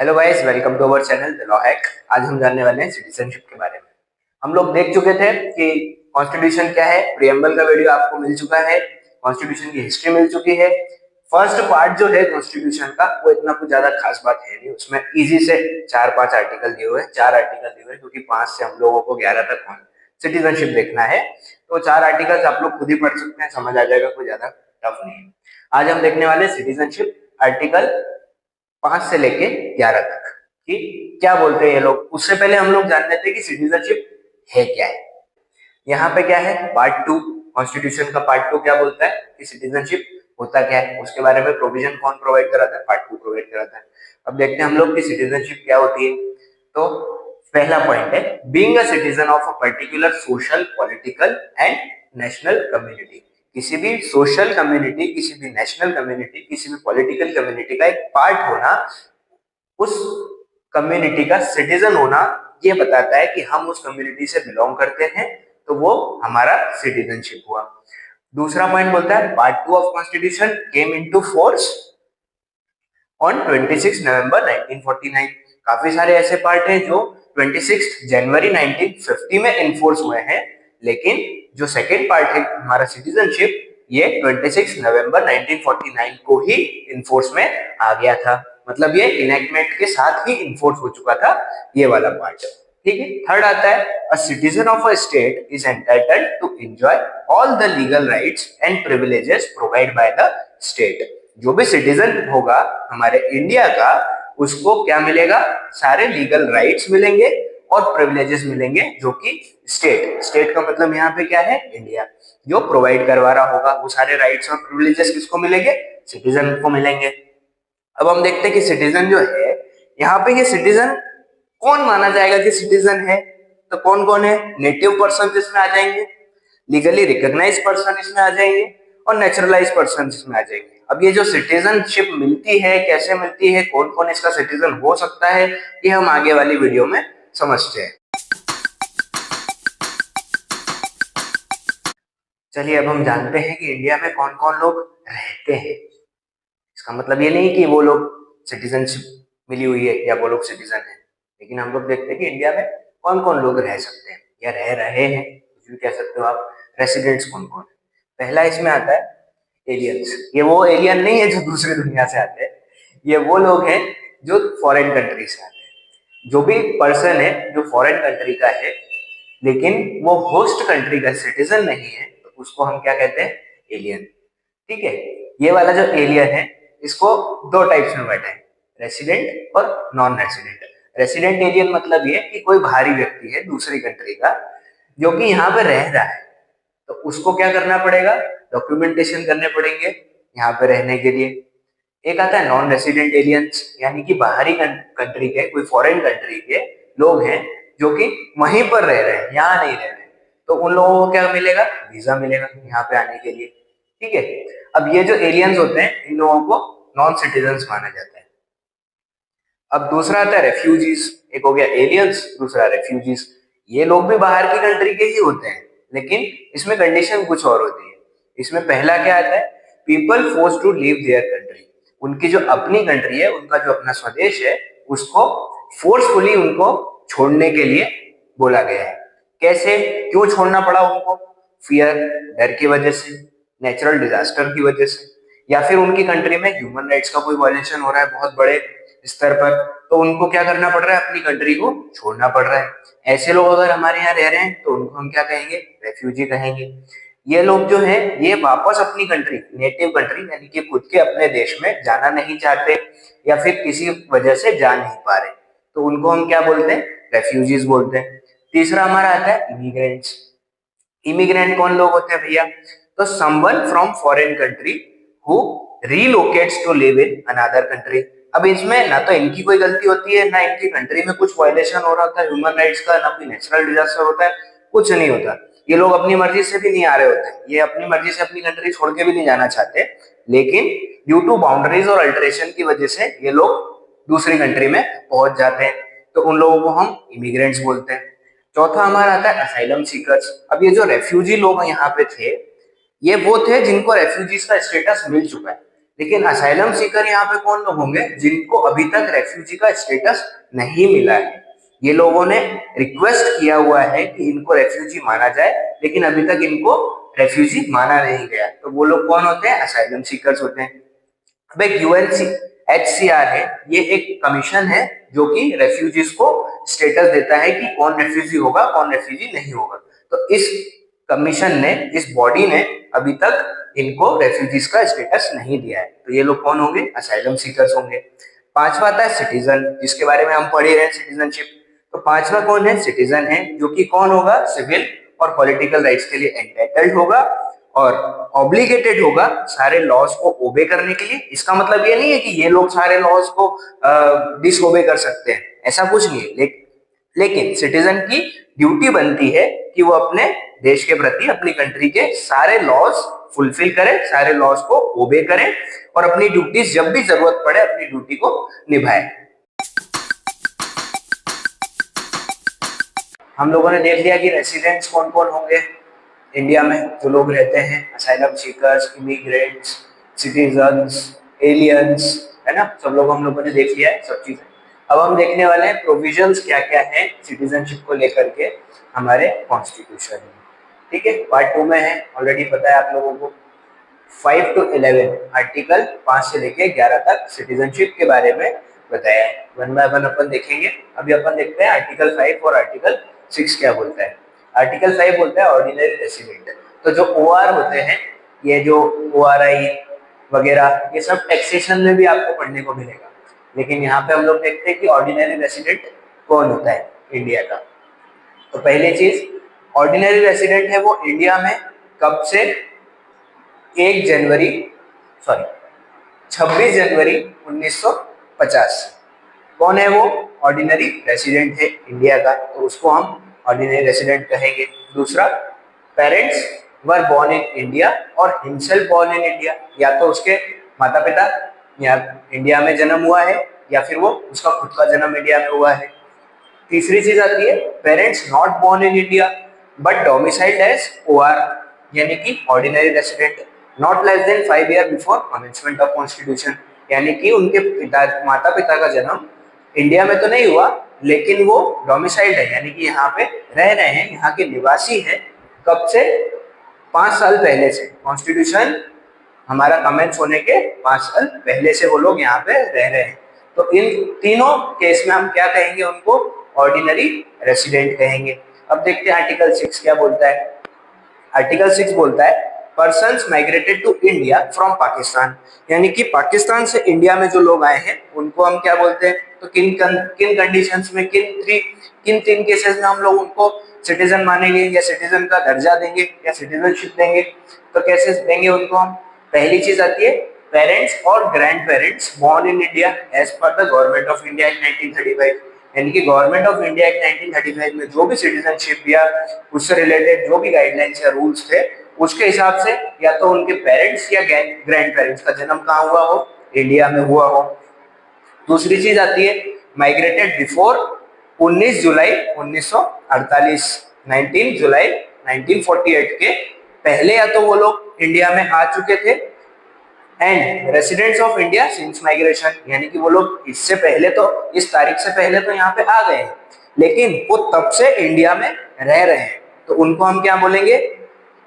Hello guys, welcome to our channel the law hack. आज हम जानने वाले हैं सिटीजनशिप के बारे में। हम लोग देख चुके थे कि कॉन्स्टिट्यूशन क्या है। प्रियम्बल का वीडियो आपको मिल चुका है, कॉन्स्टिट्यूशन की हिस्ट्री मिल चुकी है। फर्स्ट पार्ट जो है कॉन्स्टिट्यूशन का वो इतना कुछ ज्यादा खास बात है नहीं। उसमें इजी से 4-5 आर्टिकल दिए हुए हैं, 4 आर्टिकल दिए हुए हैं, क्योंकि 5 से हम लोगों को 11 तक सिटीजनशिप देखना है। तो 4 आर्टिकल्स आप लोग खुद ही पढ़ सकते हैं, समझ आ जाएगा, कोई ज्यादा टफ नहीं है। आज हम देखने वाले सिटीजनशिप आर्टिकल 5 से लेके 11 तक कि क्या बोलते हैं ये लोग। उससे पहले हम लोग जान लेते हैं कि सिटीजनशिप है क्या है। यहाँ पे क्या है, पार्ट 2 कॉन्स्टिट्यूशन का पार्ट 2 क्या बोलता है कि सिटीजनशिप होता क्या है, उसके बारे में प्रोविजन कौन प्रोवाइड कराता है, पार्ट 2 प्रोवाइड कराता है। अब देखते हैं हम लोग की सिटीजनशिप क्या होती है। तो पहला पॉइंट है being a citizen of a particular social, political and national community. किसी भी सोशल कम्युनिटी, किसी भी नेशनल कम्युनिटी, किसी भी पॉलिटिकल कम्युनिटी का एक पार्ट होना, उस कम्युनिटी का सिटीजन होना, ये बताता है कि हम उस कम्युनिटी से बिलोंग करते हैं, तो वो हमारा सिटीजनशिप हुआ। दूसरा पॉइंट बोलता है part 2 of constitution came into force on 26 नवंबर 1949। काफी सारे ऐसे पार्ट हैं जो 26 जनवरी 1950 में इन्फोर्स हुए हैं, लेकिन जो सेकेंड पार्ट है हमारा सिटीजनशिप, ये 26 नवंबर 1949 को ही इन्फोर्स में आ गया था। मतलब ये इनेक्टमेंट के साथ ही इन्फोर्स हो चुका था ये वाला पार्ट। ठीक है। थर्ड आता है a citizen of a state is entitled to enjoy all the legal rights and privileges provide by the state. जो भी सिटीजन होगा हमारे इंडिया का, उसको क्या मिलेगा, सारे लीगल राइट्स मिलेंगे और प्रिविलेजेस मिलेंगे, जो कि स्टेट का मतलब यहाँ पे क्या है, इंडिया, जो प्रोवाइड करवा रहा होगा। वो सारे राइट्स और प्रिविलेजेस किसको मिलेंगे, सिटीजन को मिलेंगे। अब हम देखते हैं कि सिटीजन जो है, यहाँ पे ये सिटीजन कौन माना जाएगा कि सिटीजन है। तो कौन कौन है, नेटिव पर्सन इसमें आ जाएंगे, लीगली रिकॉग्नाइज्ड पर्सन इसमें आ जाएंगे, और नेचुरलाइज्ड पर्सन इसमें आ जाएंगे। अब ये जो सिटीजनशिप मिलती है, कैसे मिलती है, कौन कौन इसका सिटीजन हो सकता है, ये हम आगे वाली वीडियो में समझते हैं। चलिए अब हम जानते हैं कि इंडिया में कौन कौन लोग रहते हैं। इसका मतलब ये नहीं कि वो लोग सिटीजनशिप मिली हुई है या वो लोग सिटीजन है, लेकिन हम लोग देखते हैं कि इंडिया में कौन कौन लोग रह सकते हैं या रह रहे हैं, कुछ भी कह सकते हो आप। रेसिडेंट्स कौन कौन है। पहला इसमें आता है एलियंस। ये वो एलियन नहीं है जो दूसरी दुनिया से आते हैं, ये वो लोग हैं जो फॉरेन कंट्री से आते हैं। जो भी पर्सन है जो फॉरेन कंट्री का है, लेकिन वो होस्ट कंट्री का सिटीजन नहीं है, तो उसको हम क्या कहते हैं, एलियन। ठीक है। ये वाला जो एलियन है, इसको दो टाइप्स में बांटा है, रेसिडेंट और नॉन रेसिडेंट। रेसिडेंट एलियन मतलब ये कि कोई बाहरी व्यक्ति है दूसरी कंट्री का, जो कि यहाँ पे रह रहा है, तो उसको क्या करना पड़ेगा, डॉक्यूमेंटेशन करने पड़ेंगे यहाँ पे रहने के लिए। एक आता है नॉन रेसिडेंट एलियंस, यानी कि बाहरी कंट्री के, कोई फॉरेन कंट्री के लोग हैं जो कि वहीं पर रह रहे हैं, यहाँ नहीं रह रहे हैं, तो उन लोगों को क्या मिलेगा, वीजा मिलेगा यहाँ पे आने के लिए। ठीक है। अब ये जो एलियंस होते हैं, इन लोगों को नॉन सिटीजन्स माना जाता है। अब दूसरा आता है रेफ्यूजीज। एक हो गया एलियंस, दूसरा रेफ्यूजीज। ये लोग भी बाहर की कंट्री के ही होते हैं, लेकिन इसमें कंडीशन कुछ और होती है। इसमें पहला क्या आता है, people force to leave their country. उनकी जो अपनी कंट्री है, उनका जो अपना स्वदेश है, उसको फोर्सफुली उनको छोड़ने के लिए बोला गया है। कैसे, क्यों छोड़ना पड़ा उनको, फियर, डर की वजह से, नेचुरल डिजास्टर की वजह से, या फिर उनकी कंट्री में ह्यूमन राइट्स का कोई वायलेशन हो रहा है बहुत बड़े स्तर पर, तो उनको क्या करना पड़ रहा है, अपनी कंट्री को छोड़ना पड़ रहा है। ऐसे लोग अगर हमारे यहाँ रह रहे हैं तो उनको हम क्या कहेंगे, रेफ्यूजी कहेंगे। ये लोग जो है, ये वापस अपनी कंट्री, नेटिव कंट्री यानी कि खुद के अपने देश में जाना नहीं चाहते, या फिर किसी वजह से जा नहीं पा रहे, तो उनको हम क्या बोलते हैं, रेफ्यूजीज बोलते हैं। तीसरा हमारा आता है इमिग्रेंट्स। इमिग्रेंट कौन लोग होते हैं भैया, तो someone from foreign country who relocates to live in another country. अब इसमें ना तो इनकी कोई गलती होती है, ना इनकी कंट्री में कुछ वायलेशन हो रहा था ह्यूमन राइट्स का, ना कोई नेचुरल डिजास्टर होता है, कुछ नहीं होता। ये लोग अपनी मर्जी से भी नहीं आ रहे होते, ये अपनी मर्जी से अपनी कंट्री छोड़ के भी नहीं जाना चाहते, लेकिन ड्यू टू बाउंड्रीज और अल्टरेशन की वजह से ये लोग दूसरी कंट्री में पहुंच जाते हैं, तो उन लोगों को हम इमिग्रेंट्स बोलते हैं। चौथा हमारा आता है असाइलम सीकर्स। अब ये जो रेफ्यूजी लोग यहाँ पे थे, ये वो थे जिनको रेफ्यूजीज का स्टेटस मिल चुका है, लेकिन असाइलम सीकर यहाँ पे कौन लोग होंगे? जिनको अभी तक रेफ्यूजी का स्टेटस नहीं मिला है। ये लोगों ने रिक्वेस्ट किया हुआ है कि इनको रेफ्यूजी माना जाए, लेकिन अभी तक इनको रेफ्यूजी माना नहीं गया। तो वो लोग कौन होते हैं? असाइलम सीकर्स होते हैं। अब एक UNHCR है, ये एक कमीशन है जो कि रेफ्यूजीज को स्टेटस देता है कि कौन रेफ्यूजी होगा, कौन रेफ्यूजी नहीं होगा। तो इस कमीशन ने, इस बॉडी ने अभी तक इनको रेफ्यूजीज का स्टेटस नहीं दिया है। तो ये लोग कौन होंगे? असाइलम सीकर्स होंगे। पांचवा आता है सिटीजन, जिसके बारे में हम पढ़ ही रहे हैं, सिटीजनशिप। तो पांचवा कौन है? सिटीजन है, जो कि कौन होगा? सिविल और पॉलिटिकल राइट्स के लिए एंटाइटल्ड होगा और ऑब्लिगेटेड होगा सारे लॉज को ओबे करने के लिए। इसका मतलब ये नहीं है कि ये लोग सारे लॉज को डिसओबे कर सकते हैं, ऐसा कुछ नहीं है। लेकिन सिटीजन की ड्यूटी बनती है कि वो अपने देश के प्रति, अपनी कंट्री के सारे लॉज फुलफिल करें, सारे लॉज को ओबे करें और अपनी ड्यूटीज जब भी जरूरत पड़े अपनी ड्यूटी को निभाएं। हम लोगों ने देख लिया कि रेसिडेंट्स कौन कौन होंगे इंडिया में, जो लोग रहते हैं, asylum seekers, immigrants, citizens, aliens, है ना। सब लोग हम लोगों ने देख लिया है सब चीजें। अब हम देखने वाले हैं प्रोविजंस क्या क्या है सिटीजनशिप को लेकर के हमारे कॉन्स्टिट्यूशन में। ठीक है, पार्ट 2 में है, ऑलरेडी पता है आप लोगों को। 5 to 11 आर्टिकल 5 से लेके 11 तक सिटीजनशिप के बारे में बताया है। वन बाय वन अपन देखेंगे। अभी अपन देखते हैं आर्टिकल 5 और आर्टिकल 6 क्या बोलता है। आर्टिकल 5 बोलता है ऑर्डिनरी रेसिडेंट। तो जो OR होते हैं, ये जो ORI वगैरह, ये सब टैक्सेशन में भी आपको पढ़ने को मिलेगा। लेकिन यहाँ पे हम लोग देखते हैं कि ऑर्डिनरी रेसिडेंट कौन होता है इंडिया का। तो पहली चीज, ऑर्डिनरी रेसिडेंट है वो इंडिया में कब से? 26 जनवरी 1950। कौन है वो? ऑर्डिनरी रेसिडेंट है इंडिया का, तो उसको हम ऑर्डिनरी रेसिडेंट कहेंगे। दूसरा, parents were born in India और हिमसेल्फ बोर्न इन इंडिया, या तो उसके माता पिता यहाँ इंडिया में जन्म हुआ है या फिर वो उसका खुद का जन्म इंडिया में हुआ है। तीसरी चीज आती है parents not born in India but domiciled as OR, यानी कि ordinary resident not less than 5 year before commencement of constitution, यानी कि उनके माता पिता का जन्म इंडिया में तो नहीं हुआ, लेकिन वो डोमिसाइल्ड है, यानी कि यहाँ पे रह रहे हैं, यहाँ के निवासी है। कब से? 5 साल पहले से। कॉन्स्टिट्यूशन हमारा कमेंस होने के 5 साल पहले से वो लोग यहाँ पे रह रहे हैं। तो इन तीनों केस में हम क्या कहेंगे? उनको ऑर्डिनरी रेसिडेंट कहेंगे। अब देखते हैं आर्टिकल 6 क्या बोलता है। आर्टिकल 6 बोलता है persons migrated to India from Pakistan, यानी कि पाकिस्तान से इंडिया में जो लोग आए हैं उनको हम क्या बोलते हैं? तो किन कंडीशंस में, किन तीन केसेस में हम लोग उनको सिटीजन मानेंगे या सिटीजन का दर्जा देंगे या सिटीजनशिप देंगे? तो कैसे देंगे उनको हम? पहली चीज आती है पेरेंट्स और grand parents born in India as per the government of India act 1935, यानी कि गवर्नमेंट ऑफ इंडिया एक्ट 1935 में जो भी सिटीजनशिप या उससे रिलेटेड जो भी गाइडलाइंस या रूल्स थे उसके हिसाब से या तो उनके पेरेंट्स या ग्रैंड पेरेंट्स का जन्म कहाँ हुआ हो? इंडिया में हुआ हो। दूसरी चीज आती है माइग्रेटेड बिफोर 19 जुलाई 1948, 19 जुलाई 1948 के पहले या तो वो लोग इंडिया में आ चुके थे, and residents of India since migration, यानी कि वो लोग इससे पहले तो, इस तारीख से पहले तो यहाँ पे आ गए हैं, लेकिन वो तब से इंडिया में रह रहे हैं, तो उनको हम क्या बोलेंगे?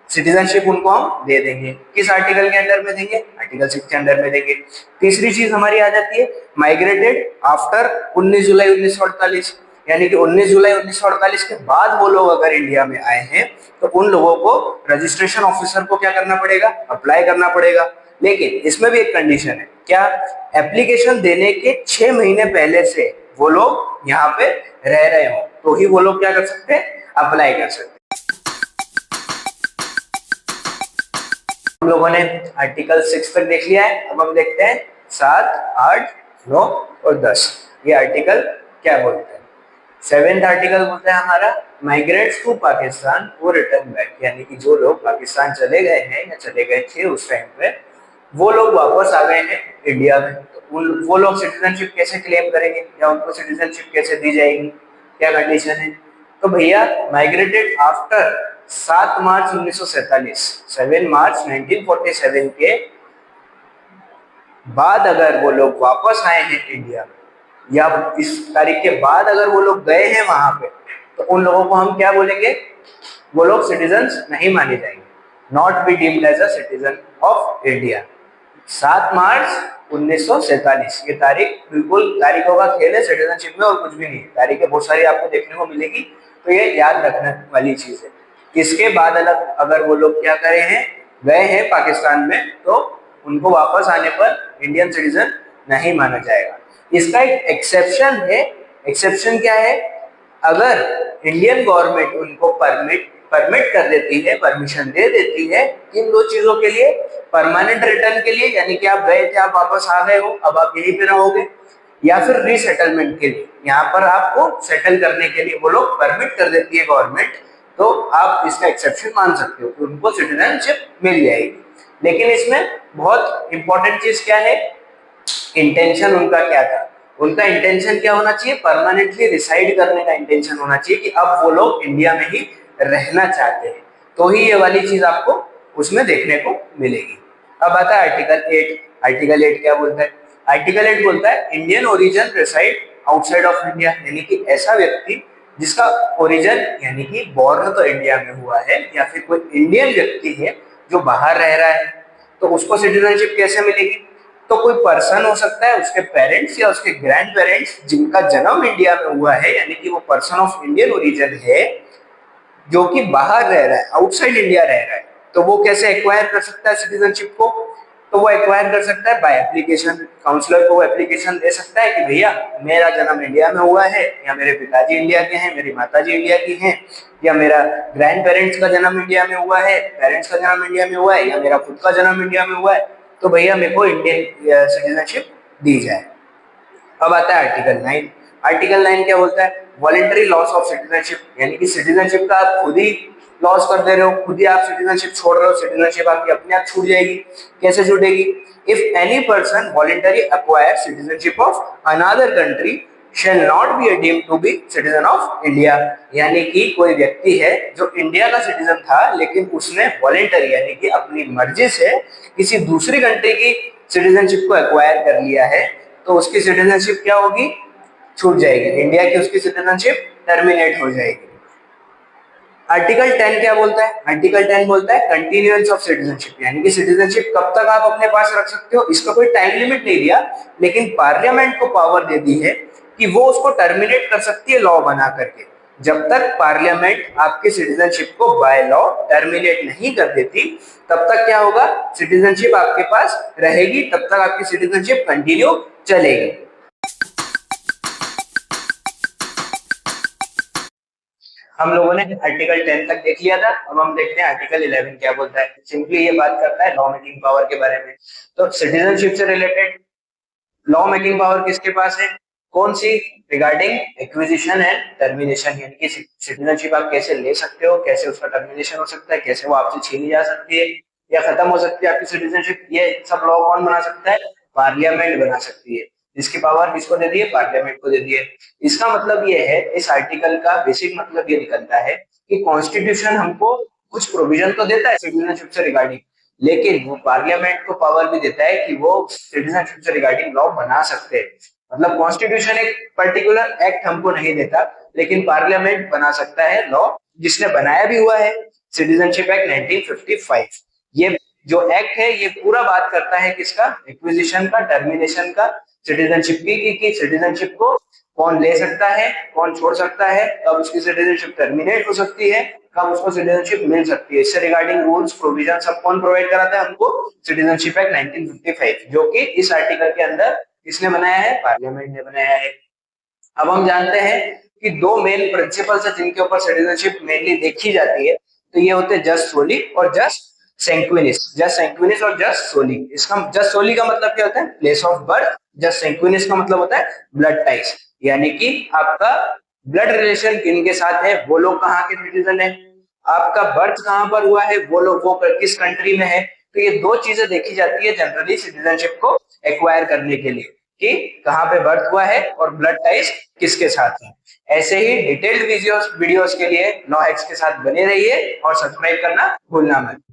सिटीजनशिप उनको हम दे देंगे। किस आर्टिकल के अंडर में देंगे? आर्टिकल 6 के अंडर में देंगे। तीसरी चीज हमारी आ जाती है माइग्रेटेड आफ्टर 19 जुलाई 1948, यानी कि 19 जुलाई 1948 के बाद वो लोग अगर इंडिया में आए हैं तो उन लोगों को रजिस्ट्रेशन ऑफिसर को क्या करना पड़ेगा? अप्लाई करना पड़ेगा। लेकिन इसमें भी एक कंडीशन है, क्या? एप्लीकेशन देने के 6 महीने पहले से वो लोग यहाँ पे रह रहे हो तो ही वो लोग क्या कर सकते हैं? अप्लाई कर सकते हैं। हम लोगों ने आर्टिकल 6 तक देख लिया है। अब हम देखते हैं 7, 8, 9 और 10 ये आर्टिकल क्या बोलते हैं। 7th आर्टिकल बोलता है हमारा माइग्रेट्स टू पाकिस्तान वो रिटर्न बैक, यानी कि जो लोग पाकिस्तान चले गए हैं या चले गए थे उस टाइम पे वो लोग वापस आ गए हैं इंडिया में, तो वो लोग सिटीजनशिप कैसे क्लेम करेंगे या उनको सिटीजनशिप कैसे दी जाएगी? क्या कंडीशन है? तो भैया माइग्रेटेड आफ्टर 7 मार्च 1947, 7 मार्च 1947 के बाद अगर वो लोग वापस आए हैं इंडिया में या इस तारीख के बाद अगर वो लोग गए हैं वहां पे, तो उन लोगों को हम क्या बोलेंगे, वो लोग सिटीजन्स नहीं माने जाएंगे, not be deemed as a citizen of India. 7 मार्च 1947 ये तारीख, बिल्कुल तारीखों का खेल है सिटीजनशिप में और कुछ भी नहीं है। तारीखें बहुत सारी आपको देखने को मिलेगी, तो ये याद रखने वाली चीज है। इसके बाद अलग अगर वो लोग क्या करे हैं, गए हैं पाकिस्तान में, तो उनको वापस आने पर इंडियन सिटीजन नहीं माना जाएगा। इसका एक एक्सेप्शन है। एक्सेप्शन क्या है, अगर इंडियन गवर्नमेंट उनको परमिट कर देती है, परमिशन दे देती है इन दो चीजों के लिए, परमानेंट रिटर्न के लिए, यानी कि आप गए थे आप वापस आ गए हो अब आप यहीं पे रहोगे, या फिर रीसेटलमेंट के लिए, यहाँ पर आपको सेटल करने के लिए वो लोग परमिट कर देती है गवर्नमेंट, तो आप इसका एक्सेप्शन मान सकते हो कि उनको सिटीजनशिप मिल जाएगी। लेकिन इसमें बहुत इंपॉर्टेंट चीज क्या है, इंटेंशन उनका क्या था। उनका इंटेंशन क्या होना चाहिए, परमानेंटली रिसाइड करने का इंटेंशन होना चाहिए कि अब वो लोग इंडिया में ही रहना चाहते हैं, तो ही ये वाली चीज आपको उसमें देखने को मिलेगी। अब आता है आर्टिकल 8। आर्टिकल 8 क्या बोलता है, आर्टिकल 8 बोलता है Indian origin reside outside of India, यानी कि ऐसा व्यक्ति जिसका ओरिजिन यानी कि बॉर्न तो इंडिया में हुआ है, या फिर कोई इंडियन व्यक्ति है जो बाहर रह रहा है, तो उसको सिटीजनशिप कैसे मिलेगी। तो कोई पर्सन हो सकता है, उसके पेरेंट्स या उसके ग्रैंड पेरेंट्स जिनका जन्म इंडिया में हुआ है, यानी कि वो पर्सन ऑफ इंडियन ओरिजिन है जो कि बाहर रह रहा है, आउटसाइड इंडिया रह रहा है, तो वो कैसे एक्वायर कर सकता है सिटीजनशिप को, तो वो एक्वायर कर सकता है बाय एप्लीकेशन। काउंसलर को वो एप्लीकेशन दे सकता है कि भैया मेरा जन्म इंडिया में हुआ है, या मेरे पिताजी इंडिया के हैं, मेरी माताजी इंडिया की हैं, या मेरा ग्रैंड पेरेंट्स का जन्म इंडिया में हुआ है, पेरेंट्स का जन्म इंडिया में हुआ है, या मेरा खुद का जन्म इंडिया में हुआ है, तो भैया मेरे को इंडियन सिटीजनशिप दी जाए। अब आता है आर्टिकल 9। आर्टिकल 9 क्या बोलता है, वॉलेंटरी लॉस ऑफ सिटीजनशिप, यानी कि सिटीजनशिप का आप खुद ही लॉस कर दे रहे हो, खुद ही आप सिटीजनशिप छोड़ रहे हो, सिटीजनशिप आपकी अपने आप छूट जाएगी। कैसे छूटेगी, if any person voluntary acquire citizenship of another country shall not be deemed to be citizen of India, यानी कि कोई व्यक्ति है जो इंडिया का सिटीजन था लेकिन उसने वॉलेंटरी यानी कि अपनी मर्जी से किसी दूसरी कंट्री की सिटीजनशिप को एक्वायर कर लिया है, तो उसकी सिटीजनशिप क्या होगी, छूट जाएगी, इंडिया की उसकी सिटीजनशिप टर्मिनेट हो जाएगी। आर्टिकल 10 क्या बोलता है, आर्टिकल 10 बोलता है कंटिन्यूएंस ऑफ सिटीजनशिप, यानी कि सिटीजनशिप कब तक आप अपने पास रख सकते हो, इसका कोई टाइम लिमिट नहीं दिया, लेकिन पार्लियामेंट को पावर दे दी है कि वो उसको टर्मिनेट कर सकती है लॉ बना करके। जब तक पार्लियामेंट आपकी सिटीजनशिप को बाय लॉ टर्मिनेट नहीं कर देती, तब तक क्या होगा, सिटीजनशिप आपके पास रहेगी, तब तक आपकी सिटीजनशिप कंटिन्यू चलेगी। हम लोगों ने आर्टिकल 10 तक देख लिया था, अब हम देखते हैं आर्टिकल 11 क्या बोलता है। सिंपली ये बात करता है लॉ मेकिंग पावर के बारे में। तो सिटीजनशिप से रिलेटेड लॉ मेकिंग पावर किसके पास है, कौन सी, रिगार्डिंग एक्विजिशन एंड टर्मिनेशन, यानी कि सिटीजनशिप आप कैसे ले सकते हो, कैसे उसका टर्मिनेशन हो सकता है, कैसे वो आपसे छीनी जा सकती है या खत्म हो सकती है आपकी सिटीजनशिप, ये सब लॉ कौन बना सकता है, पार्लियामेंट बना सकती है। इसकी पावर किसको दे दी है, पार्लियामेंट को दे दी है। इसका मतलब ये है, इस आर्टिकल का बेसिक मतलब ये निकलता है कि कॉन्स्टिट्यूशन हमको कुछ प्रोविजन तो देता है सिटीजनशिप से रिगार्डिंग, लेकिन वो पार्लियामेंट को पावर भी देता है कि वो सिटीजनशिप से रिगार्डिंग लॉ बना सकते हैं। मतलब कॉन्स्टिट्यूशन एक पर्टिकुलर एक्ट हमको नहीं देता, लेकिन पार्लियामेंट बना सकता है लॉ, जिसने बनाया भी हुआ है सिटीजनशिप एक्ट 1955। ये जो एक्ट है ये पूरा बात करता है किसका, एक्विजिशन का, टर्मिनेशन का, सिटीजनशिप की सिटीजनशिप को कौन ले सकता है, कौन छोड़ सकता है, कब उसकी सिटीजनशिप टर्मिनेट हो सकती है, कब उसको सिटीजनशिप मिल सकती है। इससे रिगार्डिंग रूल्स प्रोविजन सब कौन प्रोवाइड कराता है हमको, सिटीजनशिप एक्ट 1955, जो कि इस आर्टिकल के अंदर किसने बनाया है, पार्लियामेंट ने बनाया है। अब हम जानते हैं कि दो मेन प्रिंसिपल्स है जिनके ऊपर सिटीजनशिप मेनली देखी जाती है, तो ये होते हैं जस्ट सोली और जस्ट सेंक्विनिस। जस्ट सेंक्विनिस और जस्ट सोली, इसका जस्ट सोली का मतलब क्या होता है, प्लेस ऑफ बर्थ, जस्ट सेंक्विनिस का मतलब होता है ब्लड टाइज, यानी कि आपका ब्लड रिलेशन किनके साथ है, वो लोग कहाँ के सिटीजन है, आपका बर्थ कहाँ पर हुआ है, वो लोग वो किस कंट्री में है। तो ये दो चीजें देखी जाती है जनरली सिटीजनशिप को एक्वायर करने के लिए, कि कहाँ पे बर्थ हुआ है और ब्लड टाइज किसके साथ है। ऐसे ही डिटेल्ड वीडियोस के लिए लॉ हैक्स के साथ बने रहिए और सब्सक्राइब करना भूलना मत।